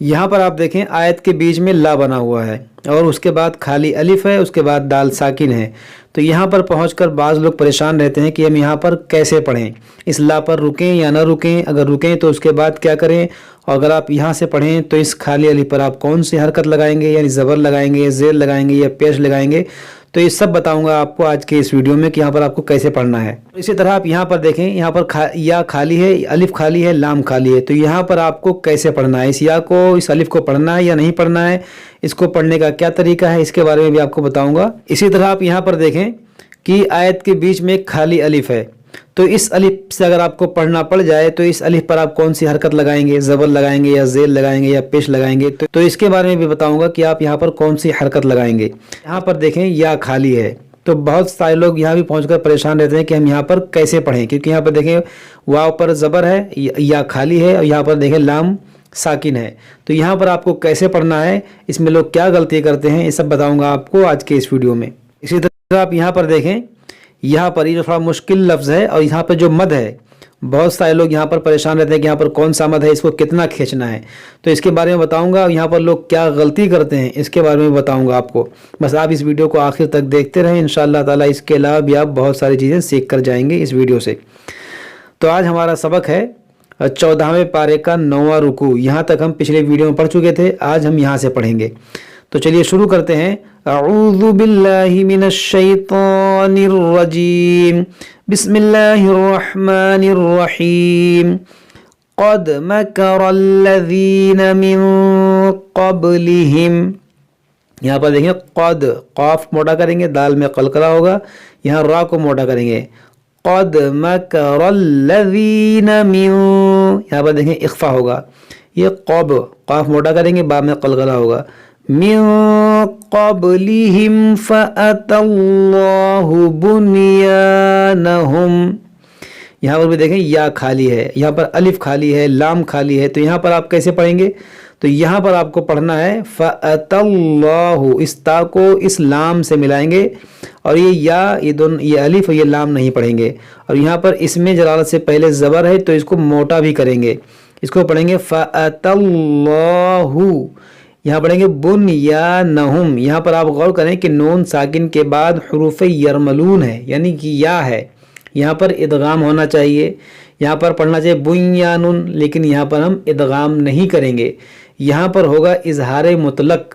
यहाँ पर आप देखें आयत के बीच में ला बना हुआ है और उसके बाद खाली अलिफ है, उसके बाद दाल साकिन है। तो यहाँ पर पहुँचकर बाज़ लोग परेशान रहते हैं कि हम यहाँ पर कैसे पढ़ें, इस ला पर रुकें या ना रुकें, अगर रुकें तो उसके बाद क्या करें, और अगर आप यहाँ से पढ़ें तो इस खाली अलिफ पर आप कौन सी हरकत लगाएंगे, यानी ज़बर लगाएंगे, ज़ेर लगाएंगे या पेश लगाएंगे। तो ये सब बताऊंगा आपको आज के इस वीडियो में कि यहाँ पर आपको कैसे पढ़ना है। इसी तरह आप यहाँ पर देखें, यहाँ पर या खाली है, अलिफ खाली है, लाम खाली है। तो यहाँ पर आपको कैसे पढ़ना है, इस या को, इस अलिफ को पढ़ना है या नहीं पढ़ना है, इसको पढ़ने का क्या तरीका है, इसके बारे में भी आपको बताऊंगा। इसी तरह आप यहाँ पर देखें कि आयत के बीच में एक खाली अलिफ है, तो इस अलिफ से अगर आपको पढ़ना पड़ जाए तो इस अलिफ पर आप कौन सी हरकत लगाएंगे, ज़बर लगाएंगे या ज़ेर लगाएंगे या पेश लगाएंगे। तो इसके बारे में भी बताऊंगा कि आप यहाँ पर कौन सी हरकत लगाएंगे। यहाँ पर देखें या खाली है, तो बहुत सारे लोग यहाँ भी पहुंचकर परेशान रहते हैं कि हम यहाँ पर कैसे पढ़ें, क्योंकि यहाँ पर देखें वाव पर ज़बर है, या खाली है, और यहाँ पर देखें लाम साकिन है। तो यहाँ पर आपको कैसे पढ़ना है, इसमें लोग क्या गलती करते हैं, ये सब बताऊँगा आपको आज के इस वीडियो में। इसी तरह आप यहाँ पर देखें, यहाँ पर ये जो थोड़ा मुश्किल लफ्ज़ है और यहाँ पर जो मद है, बहुत सारे लोग यहाँ पर परेशान रहते हैं कि यहाँ पर कौन सा मद है, इसको कितना खींचना है। तो इसके बारे में बताऊंगा, यहाँ पर लोग क्या गलती करते हैं इसके बारे में बताऊंगा आपको। बस आप इस वीडियो को आखिर तक देखते रहें, इंशाअल्लाह ताला इसके अलावा भी आप बहुत सारी चीज़ें सीख कर जाएंगे इस वीडियो से। तो आज हमारा सबक है 14वें पारे का 9वां रुकू। यहाँ तक हम पिछले वीडियो में पढ़ चुके थे, आज हम यहाँ से पढ़ेंगे। तो चलिए शुरू करते हैं। अऊज़ु बिल्लाहि मिनश शैतानिर रजीम, बिस्मिल्लाहिर रहमानिर रहीम। क़द मकरल्लज़ीन मिन क़ब्लिहिम। यहाँ पर देखें क़द, क़ाफ मोटा करेंगे, दाल में क़लक़ला होगा, यहाँ रा को मोटा करेंगे। क़द मकरल्लज़ीन मिन, यहाँ पर देखें इख़्फ़ा होगा, ये क़ब, क़ाफ मोटा करेंगे, बा में क़लक़ला होगा। मिन क़ब्लिहिम फ़अतल्लाहु बुनियानहुम। यहाँ पर भी देखें या खाली है, यहाँ पर अलिफ खाली है, लाम खाली है। तो यहाँ पर आप कैसे पढ़ेंगे, तो यहाँ पर आपको पढ़ना है फ़अतल्लाहु, इस ता को इस लाम से मिलाएंगे, और ये या, ये दोनों, ये अलिफ और ये लाम नहीं पढ़ेंगे। और यहाँ पर इसमें जलालत से पहले ज़बर है तो इसको मोटा भी करेंगे, इसको पढ़ेंगे फ़अतल्लाहु, यहाँ पढ़ेंगे बुनयानहुम। यहाँ पर आप गौर करें कि नून साकिन के बाद हुरूफ़ यरमलून है, यानी कि या है, यहाँ पर इदगाम होना चाहिए, यहाँ पर पढ़ना चाहिए बुनयानुन, लेकिन यहाँ पर हम इदगाम नहीं करेंगे, यहाँ पर होगा इजहार मुतलक।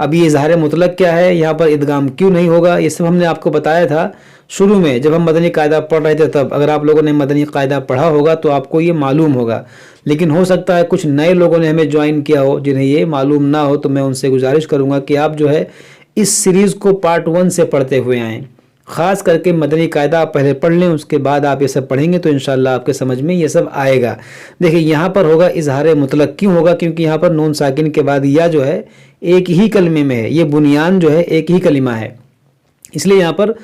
अब ये इजहार मुतलक क्या है, यहाँ पर इदगाम क्यों नहीं होगा, ये सब हमने आपको बताया था शुरू में जब हम मदनी कायदा पढ़ रहे थे तब। अगर आप लोगों ने मदनी कायदा पढ़ा होगा तो आपको ये मालूम होगा, लेकिन हो सकता है कुछ नए लोगों ने हमें ज्वाइन किया हो जिन्हें ये मालूम ना हो। तो मैं उनसे गुजारिश करूँगा कि आप जो है इस सीरीज़ को पार्ट 1 से पढ़ते हुए आएँ। ख़ास करके मदनी कायदा आप पहले पढ़ लें, उसके बाद आप ये सब पढ़ेंगे तो इंशाअल्लाह आपके समझ में ये सब आएगा। देखिए यहाँ पर होगा इजहार मुतलक, क्यों होगा, क्योंकि यहाँ पर नून साकिन के बाद या जो है एक ही कलमे में है, ये बुनियान जो है एक ही कलिमा है, इसलिए यहाँ पर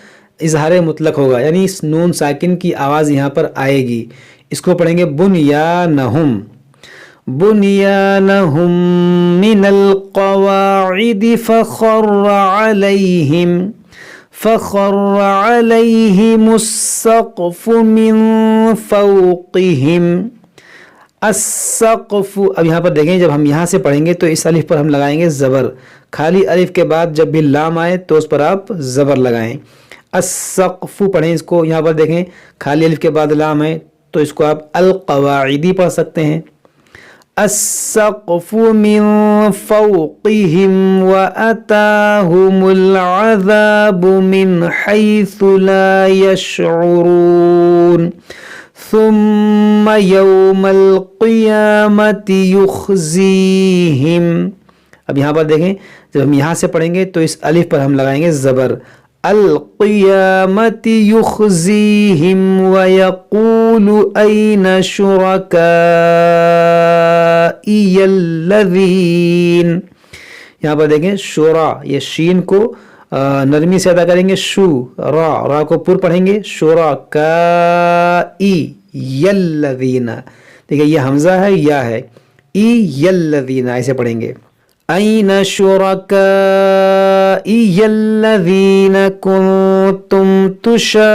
इजहार मुतलक होगा, यानी इस नून साकिन की आवाज़ यहाँ पर आएगी। इसको पढ़ेंगे बुनयानहुम, बुनयानहुम मिनल क़वाइद फ़ख़र्र अलैहिम, फ़ख़र्र अलैहिमुस्सक़्फ़ु मिन फ़ौक़िहिम। अस्सक़्फ़ु, अब यहाँ पर देखें जब हम यहाँ से पढ़ेंगे तो इस अलिफ पर हम लगाएंगे ज़बर, खाली अलिफ के बाद जब भी लाम आए तो उस पर आप ज़बर लगाएं। अस्सक़्फ़ु पढ़ें इसको, यहाँ पर देखें खाली अलिफ के बाद लाम है तो इसको आप अल-क़वाइदी पढ़ सकते हैं। अस्सक़्फ़ु मिन फ़ौक़िहिम व अताहुमुल अज़ाबु मिन हैसु ला यशऊरून सुम्मा यौमल क़ियामति युख़ज़ीहिम। अब यहाँ पर देखें जब हम यहाँ से पढ़ेंगे तो इस अलिफ पर हम लगाएंगे ज़बर, अल क़ियामति युख़ज़ीहिम व यक़ूलु ऐन शुरकाइयल्लज़ीन। यहाँ पर देखें शुरा, ये शीन को नरमी से अदा करेंगे, शू, रा को पुर पढ़ेंगे, शुरकाइयल्लज़ीन। देखिए ये हमज़ा है, या है, इयल्लज़ीन ऐसे पढ़ेंगे। ऐन शुरकाइयल्लज़ीन कुन्तुम तुशाक़ून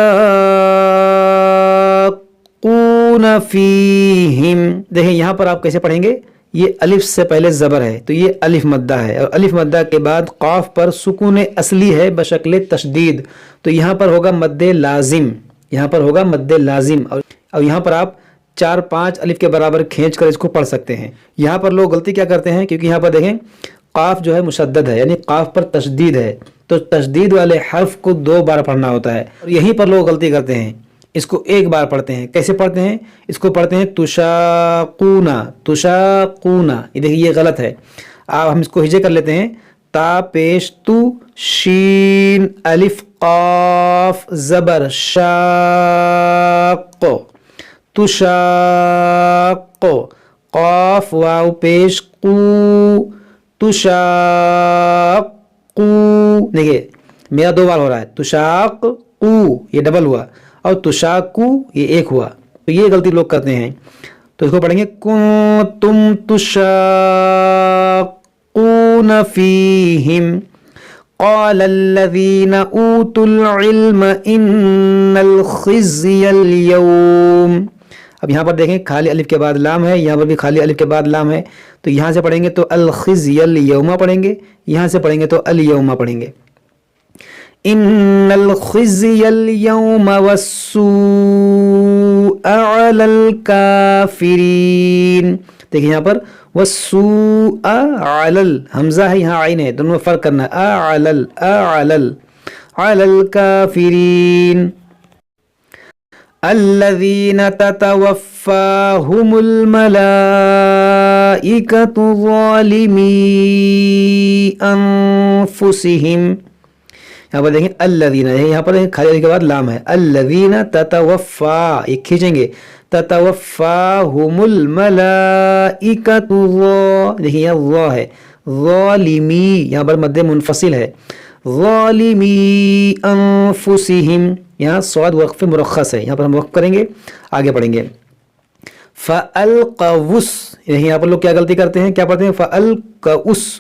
फ़ीहिम। देखें यहाँ पर आप कैसे पढ़ेंगे, یہ الف سے پہلے زبر ہے تو یہ الف مدہ ہے، اور الف مدہ کے بعد قاف پر سکون اصلی ہے بشکل تشدید، تو یہاں پر ہوگا مد لازم، یہاں پر ہوگا مد لازم، اور یہاں پر آپ 4-5 الف کے برابر کھینچ کر اس کو پڑھ سکتے ہیں۔ یہاں پر لوگ غلطی کیا کرتے ہیں، کیونکہ یہاں پر دیکھیں قاف جو ہے مشدد ہے، یعنی قاف پر تشدید ہے، تو تشدید والے حرف کو 2 بار پڑھنا ہوتا ہے، اور یہیں پر لوگ غلطی کرتے ہیں، اس کو 1 بار پڑھتے ہیں۔ کیسے پڑھتے ہیں؟ اس کو پڑھتے ہیں تشاقونا، تشاقونا، یہ دیکھیے یہ غلط ہے۔ ہم اس کو ہجے کر لیتے ہیں، تا پیش تو، شین الف قاف زبر شاق، تشاق، قاف واو پیش قو، تشاقو، دیکھیے میرا 2 بار ہو رہا ہے، تشاق قو یہ ڈبل ہوا، اور تشاقو یہ 1 ہوا، تو یہ غلطی لوگ کرتے ہیں۔ تو اس کو پڑھیں گے کنتم تشاقون فیہم قال الذین اوتوا العلم ان الخزي اليوم۔ اب یہاں پر دیکھیں خالی الف کے بعد لام ہے، یہاں پر بھی خالی الف کے بعد لام ہے، تو یہاں سے پڑھیں گے تو الخزي اليوم پڑھیں گے، یہاں سے پڑھیں گے تو الیوم پڑھیں گے۔ ان الخزي اليوم والسوء علی الکافرین، دیکھیں یہاں پر والسوء علی، حمزہ ہے یہاں عین ہے، دونوں میں فرق کرنا ہے، علی الکافرین۔ الذین تتوفاہم الملائکۃ ظالمی انفسہم، یہاں پر دیکھیں الذین، یہاں پر دیکھیں خالی کے بعد لام ہے، الذین تتوفا، یہ کھینچیں گے، تتوفاہم الملائکۃ، دیکھیں یہاں ظا ہے، ظالمی، یہاں پر مد منفصل ہے، ظالمی انفسہم، یہاں صاد وقف مرخص ہے، یہاں پر ہم وقف کریں گے، آگے پڑھیں گے۔ فَأَلْقَوُسْ، یہاں پر لوگ کیا غلطی کرتے ہیں، کیا پڑھتے ہیں فَأَلْقَوُسْ،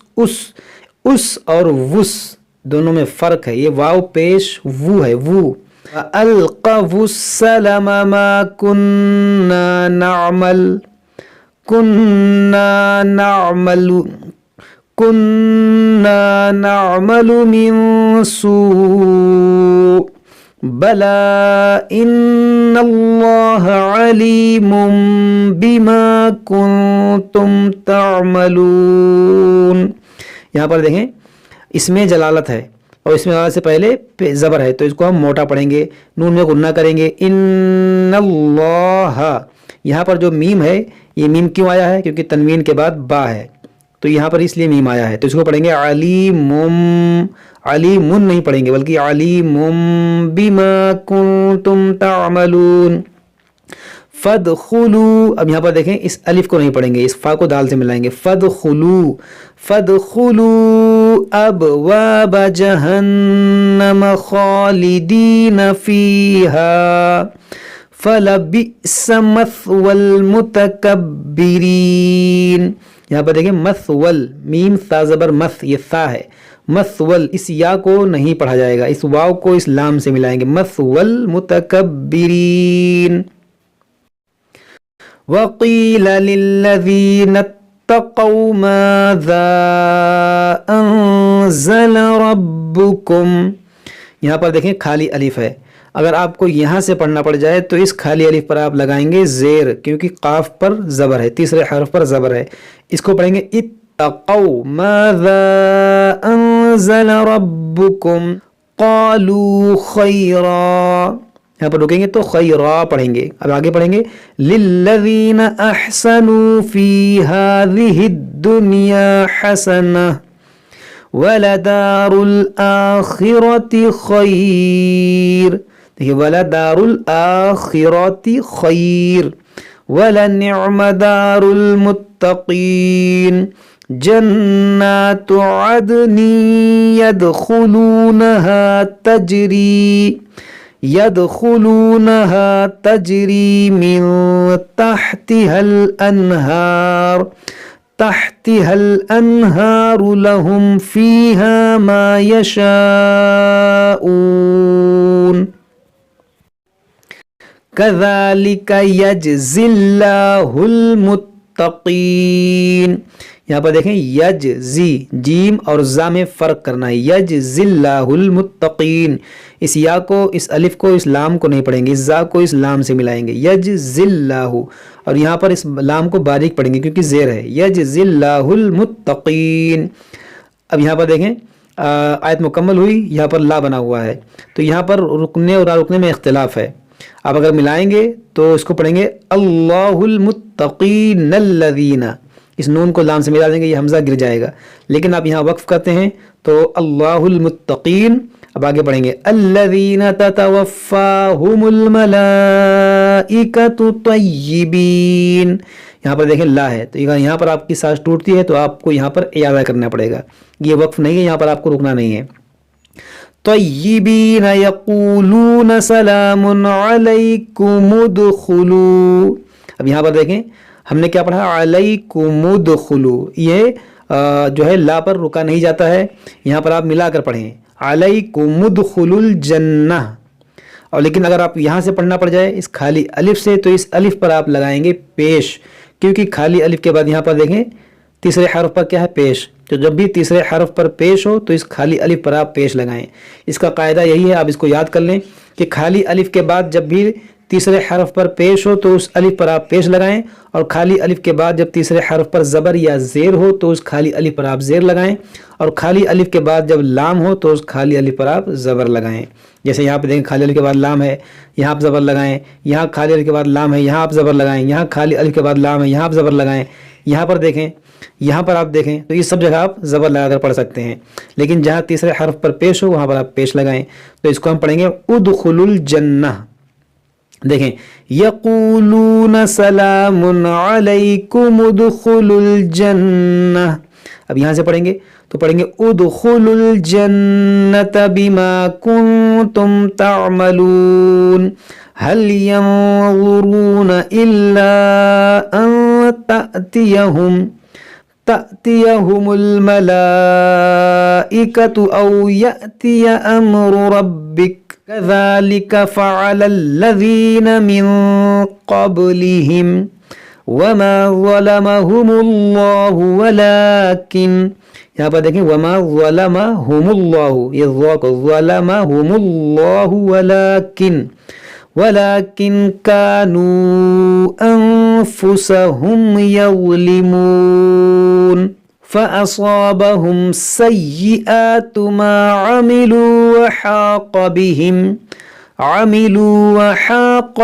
اس اور وس دونوں میں فرق ہے، یہ واو پیش وو ہے، وو۔ فَأَلْقَوُ السَّلَمَ مَا كُنَّا نَعْمَلُ، كُنَّا نَعْمَلُ مِن سُوءٍ بَلَى إِنَّ اللَّهَ عَلِيمٌ بِمَا كُنتُمْ تَعْمَلُونَ، یہاں پر دیکھیں اس میں جلالت ہے، اور اس میں جلالت سے پہلے زبر ہے، تو اس کو ہم موٹا پڑھیں گے، نون میں غنہ کریں گے، ان اللہ، یہاں پر جو میم ہے یہ میم کیوں آیا ہے، کیونکہ تنوین کے بعد با ہے، تو یہاں پر اس لیے میم آیا ہے، تو اس کو پڑھیں گے علیمم، علیمن نہیں پڑھیں گے بلکہ علیمم بما کنتم تعملون۔ فَادْخُلُوا، اب یہاں پر دیکھیں اس الف کو نہیں پڑھیں گے، اس فا کو دال سے ملائیں گے، فَادْخُلُوا أَبْوَابَ جَهَنَّمَ خَالِدِينَ فِيهَا فَلَبِئْسَ مَثْوَى الْمُتَكَبِّرِينَ، یہاں پر دیکھیں مثول، میم تا زبر مث، یہ ثا ہے، مثول، اس یا کو نہیں پڑھا جائے گا، اس واو کو اس لام سے ملائیں گے، مثوى الْمُتَكَبِّرِينَ۔ وَقِيلَ لِلَّذِينَ اتَّقَوْا مَاذَا أَنزَلَ رَبُّكُمْ، یہاں پر دیکھیں خالی الف ہے، اگر آپ کو یہاں سے پڑھنا پڑ جائے تو اس خالی الف پر آپ لگائیں گے زیر، کیونکہ قاف پر زبر ہے، تیسرے حرف پر زبر ہے، اس کو پڑھیں گے اتقوا ماذا انزل ربکم قالوا خیرا، یہاں پر رکیں گے تو خیرا پڑھیں گے، اب آگے پڑھیں گے للذین احسنوا فی هذه الدنیا حسنہ وَلَدَارُ الْآخِرَةِ خَيْرٌ، دیکھیے وَلَدَارُ الْآخِرَةِ خَيْرٌ وَلَنِعْمَ دَارُ الْمُتَّقِينَ جَنَّاتُ عَدْنٍ يَدْخُلُونَهَا تَجْرِي مِن تَحْتِهَا الْأَنْهَارُ لَهُمْ فِيهَا مَا يَشَاءُونَ كَذَلِكَ يَجْزِي اللَّهُ मुत्तकीन। यहाँ पर देखें यजज़ी, जीम और जा में फ़र्क करना है, यजज़िल्लाहुल मुत्तकीन। इस या को, इस अलिफ को, इस लाम को नहीं पढ़ेंगे, इस जा को इस लाम से मिलाएंगे, यजज़िल्लाहु। और यहाँ पर इस लाम को बारीक पढ़ेंगे क्योंकि ज़ेर है, यजज़िल्लाहुल मुत्तकीन। अब यहाँ पर देखें आयत मुकम्मल हुई, यहाँ पर ला बना हुआ है, तो यहाँ पर रुकने और रुकने में इख्तिलाफ है। आप अगर मिलाएंगे तो इसको पढ़ेंगे अल्लाहुल मुत्तकीनल्लज़ीना, इस नून को लाम से मिला देंगे, ये हमज़ा गिर जाएगा। लेकिन आप यहाँ वक्फ करते हैं तो अल्लाहुल मुत्तकीन। अब आगे पढ़ेंगे अल्लज़ीना ततवफ़्फ़ाहुमुल मलाइकतु तय्यिबीन। यहाँ पर देखें ला है, तो यहाँ पर आपकी सांस टूटती है तो आपको यहाँ पर इयादा करना पड़ेगा, ये वक्फ नहीं है, यहाँ पर आपको रुकना नहीं है। तय्यिबीन यक़ूलून सलामुन अलैकुम उदख़ुलू। अब यहाँ पर देखें हमने क्या पढ़ा, अलैकुम उदख़ुलू, ये जो है ला पर रुका नहीं जाता है, यहाँ पर आप मिलाकर पढ़ें अलैकुम उदख़ुलुल जन्नह। और लेकिन अगर आप यहाँ से पढ़ना पड़ जाए इस खाली अलिफ से, तो इस अलिफ पर आप लगाएंगे पेश, क्योंकि खाली अलिफ के बाद यहाँ पर देखें तीसरे हर्फ पर क्या है, पेश। तो जब भी तीसरे हर्फ पर पेश हो तो इस खाली अलिफ पर आप पेश लगाएं। इसका कायदा यही है, आप इसको याद कर लें कि खाली अलिफ के बाद जब भी तीसरे हर्फ पर पेश हो तो उस अलिफ पर आप पेश लगाएं, और खाली अलिफ के बाद जब तीसरे हर्फ पर ज़बर या ज़ेर हो तो उस खाली अलिफ पर आप ज़ेर लगाएं, और खाली अलिफ के बाद जब लाम हो तो उस खाली अलिफ पर आप ज़बर लगाएं। जैसे यहाँ पे देखें खाली अलिफ के बाद लाम है, यहाँ आप ज़बर लगाएं, यहाँ खाली अलिफ के बाद लाम है, यहाँ आप ज़बर लगाएं, यहाँ खाली अलिफ के बाद लाम है, यहाँ आप ज़बर लगाएं। यहाँ पर देखें, यहाँ पर आप देखें तो इस सब जगह आप ज़बर लगाकर पढ़ सकते हैं, लेकिन जहाँ तीसरे हर्फ पर पेश हो वहाँ पर आप पेश लगाएं। तो इसको हम पढ़ेंगे उदख़ुलुल जन्नह। देखें यक़ूलून सलामुन अलैकुम उदख़ुलुल जन्नह। अब यहाँ से पढ़ेंगे तो पढ़ेंगे उदख़ुलुल जन्नत बिमा कुंतुम तअमलून हल यंज़ुरून इल्ला अन तअतियहुमुल मलाइकतु औ यअतिय अम्रु रब्बिक कज़ालिक फ़अलल्लज़ीन मिन क़ब्लिहिम वमा ज़लमहुमुल्लाहु वलाकिन। यहाँ पर देखें वमा ज़लमहुमुल्लाहु, ये ज़लमहुमुल्लाहु वलाकिन कानू अनफुसहुम यज़लिमून फ़असाबहुम सय्यिआतु मा अमिलू वहाक़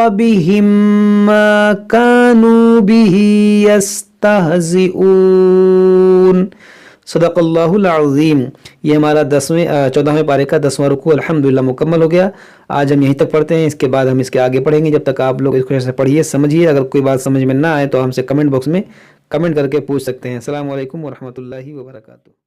बिहिम मा कानू बिही यस्तहज़िऊन। सदक़ल्लाहुल अज़ीम। ये हमारा 14वें पारे का 10वां रुकू अल्हम्दुलिल्लाह मुकम्मल हो गया। आज हम यहीं तक पढ़ते हैं, इसके बाद हम इसके आगे पढ़ेंगे। जब तक आप लोग इसको ऐसे पढ़िए, समझिए। अगर कोई बात समझ में ना आए तो हमसे कमेंट बॉक्स में कमेंट करके पूछ सकते हैं। अस्सलामु अलैकुम व रहमतुल्लाहि व बरकातुहू।